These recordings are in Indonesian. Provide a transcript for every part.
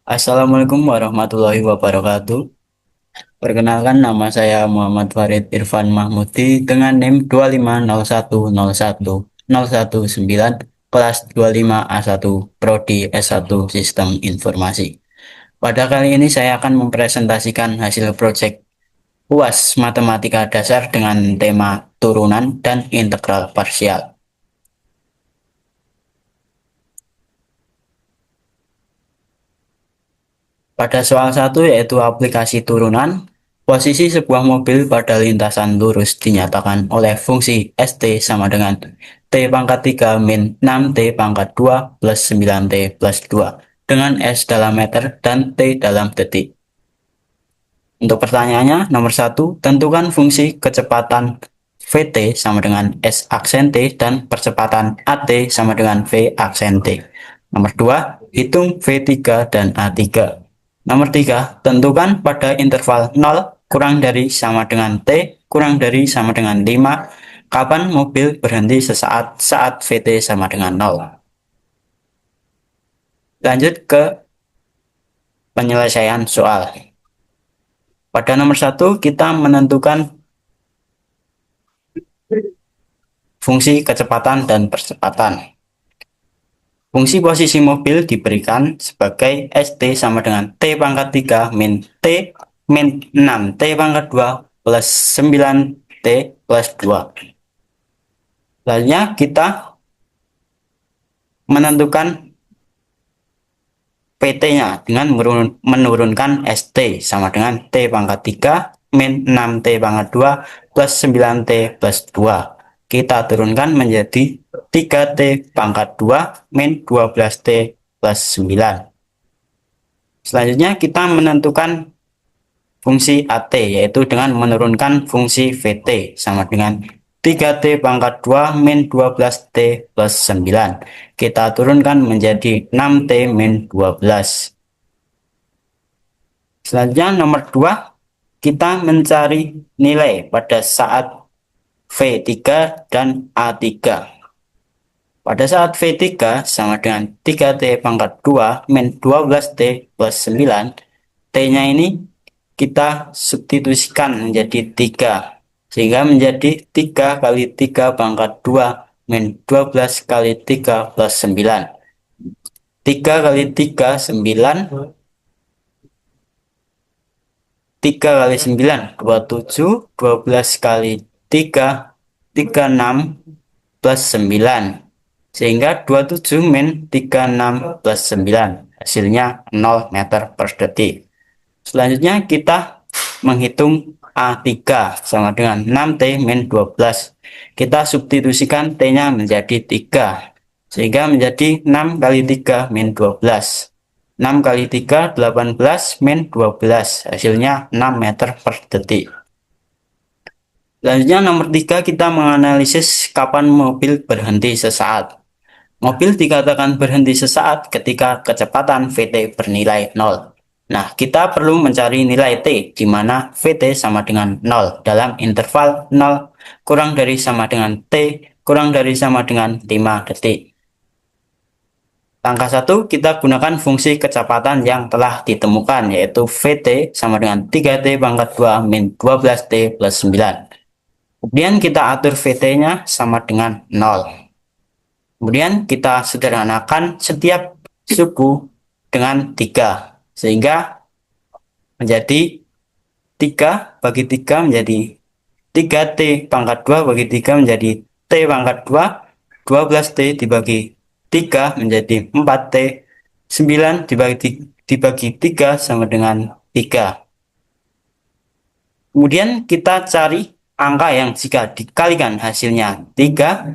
Assalamualaikum warahmatullahi wabarakatuh. Perkenalkan, nama saya Muhammad Farid Irfan Mahmudi dengan NIM 250101019 kelas 25A1 Prodi S1 Sistem Informasi. Pada kali ini saya akan mempresentasikan hasil proyek UAS Matematika Dasar dengan tema turunan dan integral parsial. Pada soal 1 yaitu aplikasi turunan, posisi sebuah mobil pada lintasan lurus dinyatakan oleh fungsi ST sama dengan T pangkat 3 min 6T pangkat 2 plus 9T plus 2 dengan S dalam meter dan T dalam detik. Untuk pertanyaannya, nomor 1, tentukan fungsi kecepatan Vt sama dengan S aksen T dan percepatan At sama dengan V aksen T. Nomor 2, hitung V3 dan A3. Nomor 3, tentukan pada interval 0 kurang dari sama dengan T kurang dari sama dengan 5, kapan mobil berhenti sesaat saat Vt sama dengan 0. Lanjut ke penyelesaian soal. Pada nomor 1, kita menentukan fungsi kecepatan dan percepatan. Fungsi posisi mobil diberikan sebagai ST sama dengan T pangkat 3 min T min 6T pangkat 2 plus 9T plus 2. Selanjutnya kita menentukan PT-nya dengan menurunkan ST sama dengan T pangkat 3 min 6T pangkat 2 plus 9T plus 2. Kita turunkan menjadi 3T pangkat 2 min 12T plus 9. Selanjutnya kita menentukan fungsi AT, yaitu dengan menurunkan fungsi VT sama dengan 3T pangkat 2 min 12T plus 9. Kita turunkan menjadi 6T min 12. Selanjutnya nomor 2, kita mencari nilai pada saat V3 dan A3. Pada saat V3 sama dengan 3T pangkat 2 min 12T plus 9, T-nya ini kita substitusikan menjadi 3. Sehingga menjadi 3 kali 3 pangkat 2 min 12 kali 3 plus 9. 3 kali 3, 9. 3 kali 9, 27. 12 kali 3, 36 plus 9. Sehingga 27 min 36 plus 9. Hasilnya 0 meter per detik. Selanjutnya kita menghitung A3 sama dengan 6T min 12. Kita substitusikan T-nya menjadi 3. Sehingga menjadi 6 kali 3 min 12. 6 kali 3, 18 min 12. Hasilnya 6 meter per detik. Selanjutnya nomor 3, kita menganalisis kapan mobil berhenti sesaat. Mobil dikatakan berhenti sesaat ketika kecepatan Vt bernilai 0. Nah, kita perlu mencari nilai T, di mana Vt sama dengan 0 dalam interval 0 kurang dari sama dengan T kurang dari sama dengan 5 detik. Langkah 1, kita gunakan fungsi kecepatan yang telah ditemukan, yaitu Vt sama dengan 3T pangkat 2 min 12T plus 9. Kemudian kita atur Vt-nya sama dengan 0. Kemudian kita sederhanakan setiap suku dengan 3. Sehingga menjadi 3 bagi 3 menjadi 3T pangkat 2 bagi 3 menjadi T pangkat 2. 12T dibagi 3 menjadi 4T. 9 dibagi 3 sama dengan 3. Kemudian kita cari angka yang jika dikalikan hasilnya 3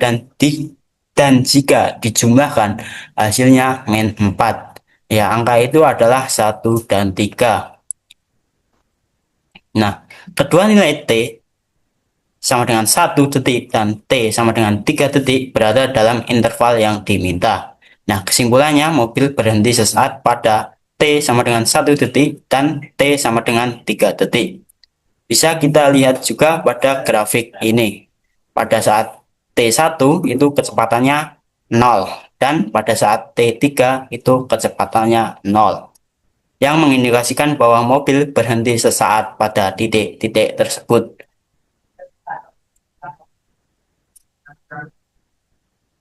dan jika dijumlahkan hasilnya min 4. Ya, angka itu adalah 1 dan 3. Nah, kedua nilai T sama dengan 1 detik dan T sama dengan 3 detik berada dalam interval yang diminta. Nah, kesimpulannya mobil berhenti sesaat pada T sama dengan 1 detik dan T sama dengan 3 detik. Bisa kita lihat juga pada grafik ini. Pada saat T1 itu kecepatannya 0 dan pada saat T3 itu kecepatannya 0. yang mengindikasikan bahwa mobil berhenti sesaat pada titik-titik tersebut.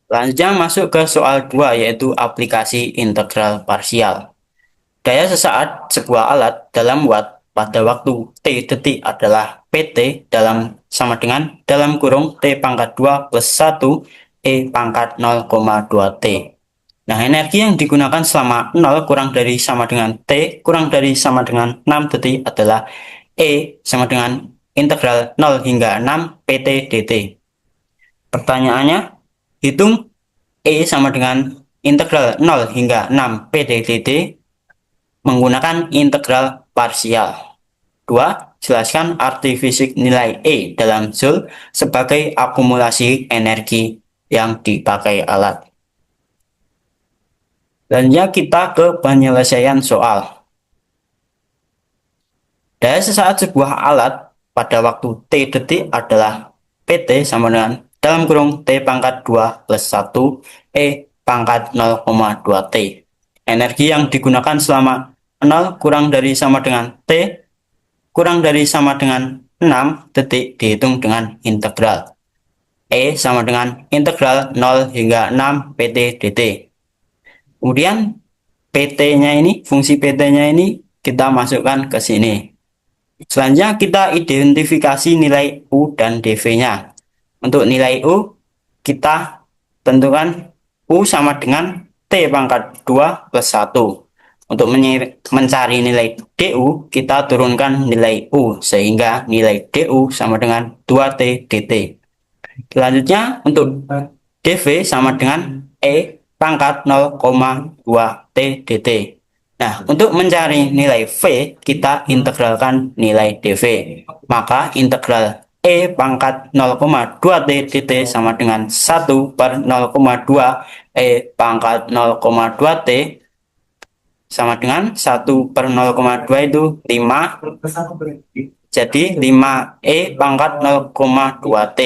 Selanjutnya masuk ke soal 2, yaitu aplikasi integral parsial. Daya sesaat sebuah alat dalam watt pada waktu T detik adalah PT sama dengan dalam kurung T pangkat 2 plus 1 E pangkat 0,2 T. Nah, energi yang digunakan selama 0 kurang dari sama dengan T kurang dari sama dengan 6 detik adalah E sama dengan integral 0 hingga 6 PT dt. Pertanyaannya, hitung E sama dengan integral 0 hingga 6 PT dt menggunakan integral parsial. 2. Jelaskan arti fisik nilai E dalam Joule sebagai akumulasi energi yang dipakai alat. Selanjutnya kita ke penyelesaian soal. Daya sesaat sebuah alat pada waktu T detik adalah PT sama dengan dalam kurung T pangkat 2 plus 1 E pangkat 0,2 T. Energi yang digunakan selama 0 kurang dari sama dengan T kurang dari sama dengan 6 detik dihitung dengan integral. E sama dengan integral 0 hingga 6 PT dt. Kemudian PT-nya ini, fungsi PT-nya ini kita masukkan ke sini. Selanjutnya kita identifikasi nilai U dan dV-nya. Untuk nilai U, kita tentukan U sama dengan T pangkat 2 plus 1. Untuk mencari nilai DU, kita turunkan nilai U, sehingga nilai DU sama dengan 2T dt. Selanjutnya, untuk dV sama dengan E pangkat 0,2 T dt. Nah, untuk mencari nilai V, kita integralkan nilai dV. Maka integral E pangkat 0,2 T dt sama dengan 1 per 0,2 E pangkat 0,2 T sama dengan 1 per 0,2 itu 5. Jadi 5E pangkat 0,2 T.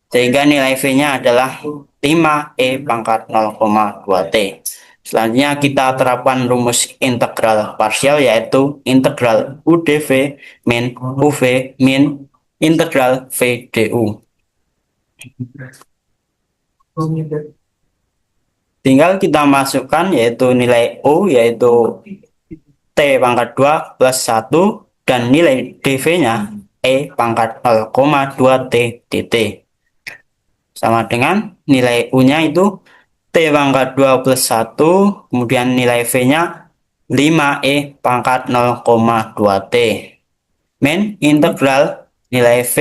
Sehingga nilai V-nya adalah 5E pangkat 0,2 T. Selanjutnya kita terapkan rumus integral parsial, yaitu integral UdV min UV min integral V du. Tinggal kita masukkan yaitu nilai U, yaitu T pangkat 2 plus 1, dan nilai dV-nya E pangkat 0,2 T dt. Sama dengan nilai U-nya itu T pangkat 2 plus 1, kemudian nilai V-nya 5E pangkat 0,2 T. Min integral nilai V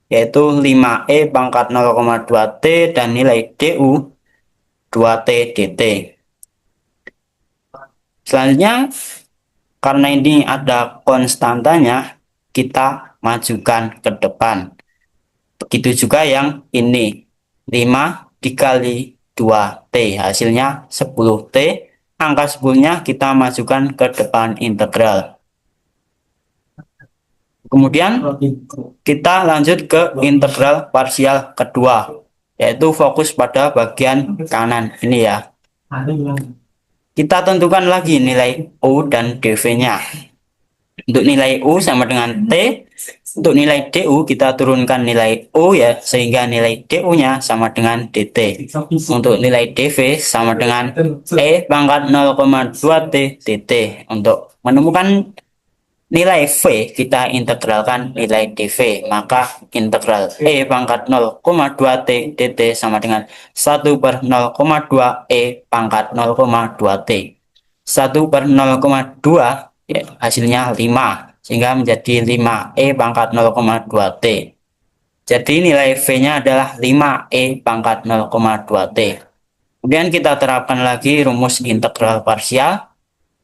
yaitu 5E pangkat 0,2 T dan nilai DU 2T dt. Selanjutnya, karena ini ada konstantanya, kita majukan ke depan. Begitu juga yang ini, 5 dikali 2T, hasilnya 10T. Angka 10-nya kita majukan ke depan integral. Kemudian kita lanjut ke integral parsial kedua, yaitu fokus pada bagian kanan ini ya. Kita tentukan lagi nilai U dan dV-nya. Untuk nilai U sama dengan T, untuk nilai DU kita turunkan nilai U ya, sehingga nilai DU-nya sama dengan dt. Untuk nilai dV sama dengan E pangkat 0,2 T dt. Untuk menemukan nilai V, kita integralkan nilai dV. Maka integral E pangkat 0,2 T dt sama dengan 1 per 0,2 E pangkat 0,2 T. 1 per 0,2 ya, hasilnya 5, sehingga menjadi 5E pangkat 0,2 T. Jadi nilai V-nya adalah 5E pangkat 0,2 T. Kemudian kita terapkan lagi rumus integral parsial.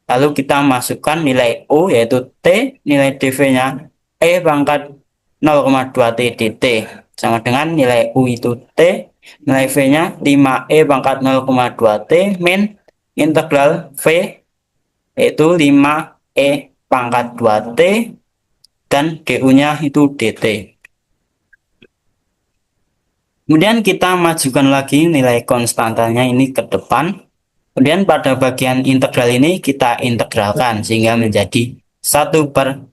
Lalu kita masukkan nilai U yaitu T, nilai dV-nya E pangkat 0,2 T dt. Sama dengan nilai U itu T, nilai V-nya 5E pangkat 0,2 T min integral V yaitu 5E pangkat 2T dan DU-nya itu dt. Kemudian kita majukan lagi nilai konstantanya ini ke depan. Kemudian pada bagian integral ini kita integralkan sehingga menjadi 1/0,2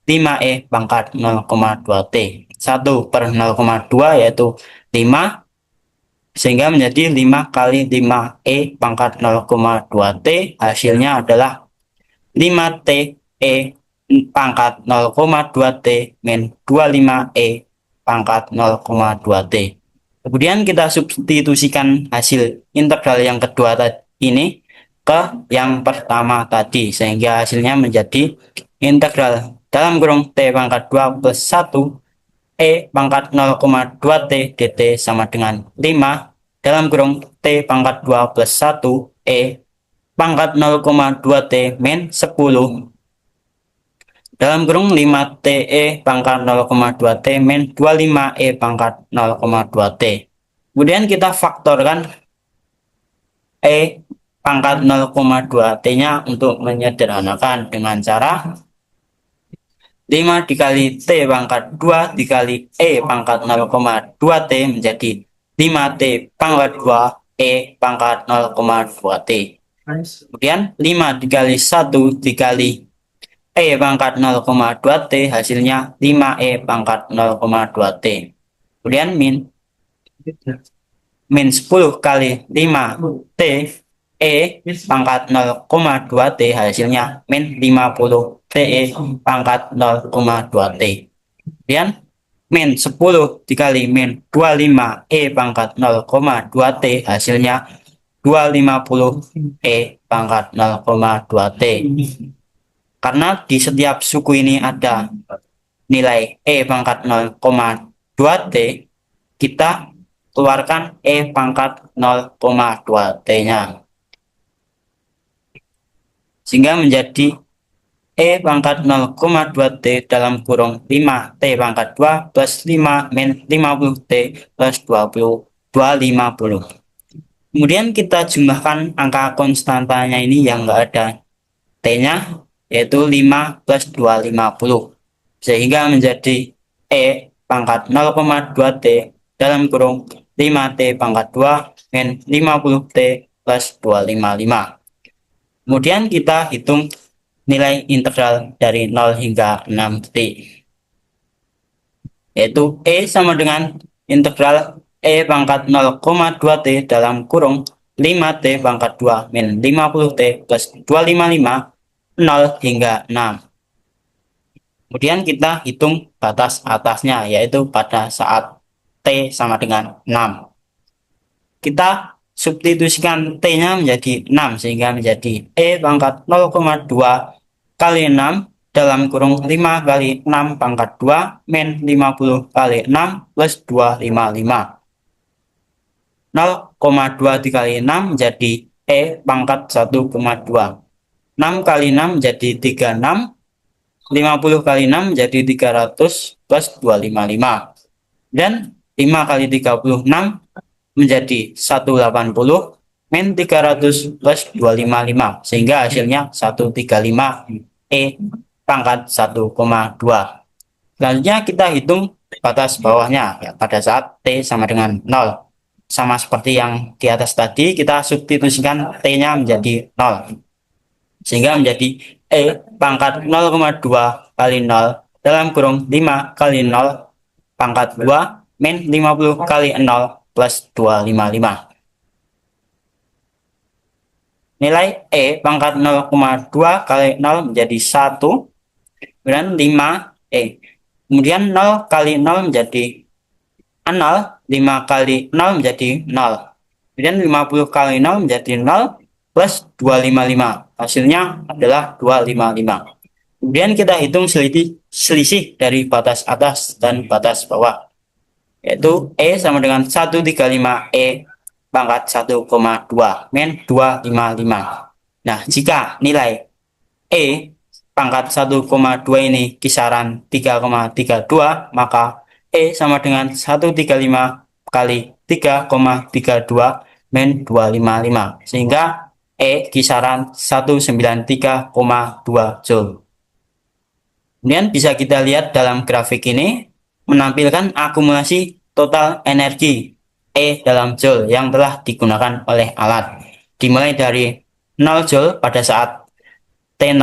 5e pangkat 0,2t. 1/0,2 yaitu 5, sehingga menjadi 5 kali 5e pangkat 0,2t, hasilnya adalah 5t e pangkat 0,2t min 25e pangkat 0,2t. Kemudian kita substitusikan hasil integral yang kedua ini ke yang pertama tadi, sehingga hasilnya menjadi integral dalam kurung t pangkat 2 plus 1 e pangkat 0,2t dt sama dengan 5 dalam kurung t pangkat 2 plus 1 e pangkat 0,2t min 10 dalam kurung 5te pangkat 0,2t min 25e pangkat 0,2t. Kemudian kita faktorkan e pangkat 0,2t-nya untuk menyederhanakan dengan cara 5 dikali t pangkat 2 dikali e pangkat 0,2t menjadi 5t pangkat 2 e pangkat 0,2t. Kemudian 5 dikali 1 dikali E pangkat 0,2T hasilnya 5E pangkat 0,2T. Kemudian min 10 kali 5T E pangkat 0,2T hasilnya min 50 TE pangkat 0,2T. Kemudian min 10 dikali min 25 E pangkat 0,2T hasilnya 250 E pangkat 0,2T. Karena di setiap suku ini ada nilai E pangkat 0,2T, kita keluarkan E pangkat 0,2T-nya. Sehingga menjadi E pangkat 0,2T dalam kurung 5T pangkat 2 plus 5 min 50T plus 250. Kemudian kita jumlahkan angka konstantanya ini yang enggak ada T-nya, yaitu 5 plus 250, sehingga menjadi E pangkat 0,2T dalam kurung 5T pangkat 2 min 50T plus 255. Kemudian kita hitung nilai integral dari 0 hingga 6T, yaitu E sama dengan integral E pangkat 0,2T dalam kurung 5T pangkat 2 min 50T plus 255 0 hingga 6. Kemudian kita hitung batas atasnya, yaitu pada saat T sama dengan 6. Kita substitusikan T-nya menjadi 6, sehingga menjadi E pangkat 0,2 kali 6 dalam kurung 5 kali 6 pangkat 2 min 50 kali 6 plus 255. 0,2 dikali 6 menjadi E pangkat 1,2. 6 kali 6 menjadi 36, 50 kali 6 menjadi 300 plus 255. Dan 5 kali 36 menjadi 180 min 300 plus 255, sehingga hasilnya 135 E pangkat 1,2. Selanjutnya kita hitung batas bawahnya, ya, pada saat T sama dengan 0. Sama seperti yang di atas tadi, kita substitusikan T-nya menjadi 0. Sehingga menjadi E pangkat 0,2 kali 0 dalam kurung 5 kali 0 pangkat 2 min 50 kali 0 plus 255. Nilai E pangkat 0,2 kali 0 menjadi 1, kemudian 5E. Kemudian 0 kali 0 menjadi 0, 5 kali 0 menjadi 0. Kemudian 50 kali 0 menjadi 0 plus 255. Hasilnya adalah 255. Kemudian kita hitung selisih dari batas atas dan batas bawah, yaitu E sama dengan 135 E pangkat 1,2 min 255. Nah, jika nilai E pangkat 1,2 ini kisaran 3,32, maka E sama dengan 135 kali 3,32 min 255, sehingga E kisaran 193,2 Joule. Kemudian bisa kita lihat dalam grafik ini menampilkan akumulasi total energi E dalam Joule yang telah digunakan oleh alat. Dimulai dari 0 Joule pada saat T0.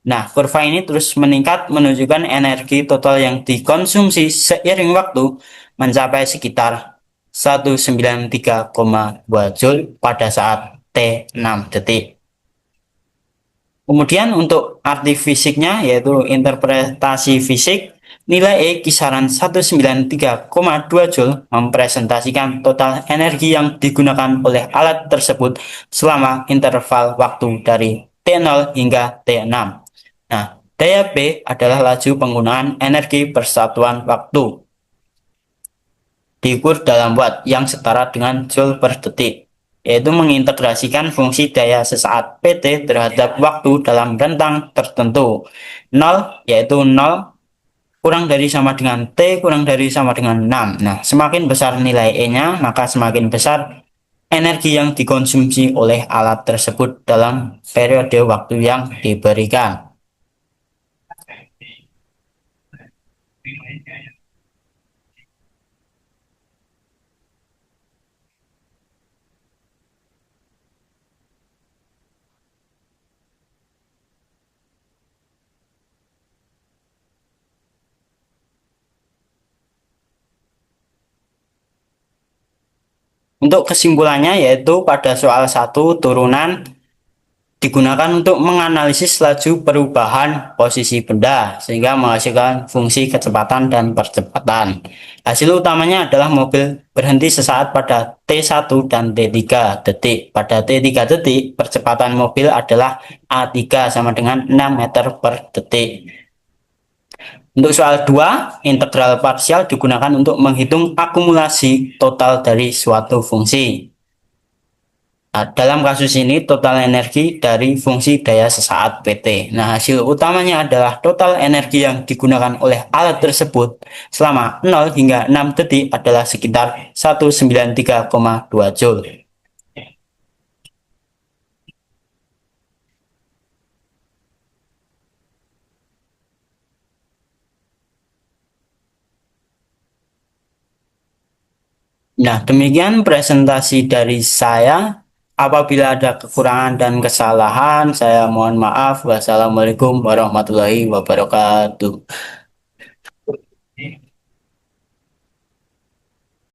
Nah, kurva ini terus meningkat menunjukkan energi total yang dikonsumsi seiring waktu mencapai sekitar 193,2 Joule pada saat T6 detik. Kemudian untuk arti fisiknya yaitu interpretasi fisik, nilai E kisaran 193,2 Joule mempresentasikan total energi yang digunakan oleh alat tersebut selama interval waktu dari T0 hingga T6. Nah, daya P adalah laju penggunaan energi persatuan waktu diukur dalam watt yang setara dengan Joule per detik, yaitu mengintegrasikan fungsi daya sesaat PT terhadap waktu dalam rentang tertentu. 0 yaitu 0 kurang dari sama dengan T kurang dari sama dengan 6. Nah, semakin besar nilai E-nya, maka semakin besar energi yang dikonsumsi oleh alat tersebut dalam periode waktu yang diberikan. Untuk kesimpulannya yaitu pada soal 1 turunan digunakan untuk menganalisis laju perubahan posisi benda sehingga menghasilkan fungsi kecepatan dan percepatan. Hasil utamanya adalah mobil berhenti sesaat pada T1 dan T3 detik. Pada T3 detik, percepatan mobil adalah A3 sama dengan 6 meter per detik. Untuk soal 2, integral parsial digunakan untuk menghitung akumulasi total dari suatu fungsi. Nah, dalam kasus ini total energi dari fungsi daya sesaat PT. Nah, hasil utamanya adalah total energi yang digunakan oleh alat tersebut selama 0 hingga 6 detik adalah sekitar 193,2 Joule. Nah, demikian presentasi dari saya. Apabila ada kekurangan dan kesalahan, saya mohon maaf. Wassalamualaikum warahmatullahi wabarakatuh.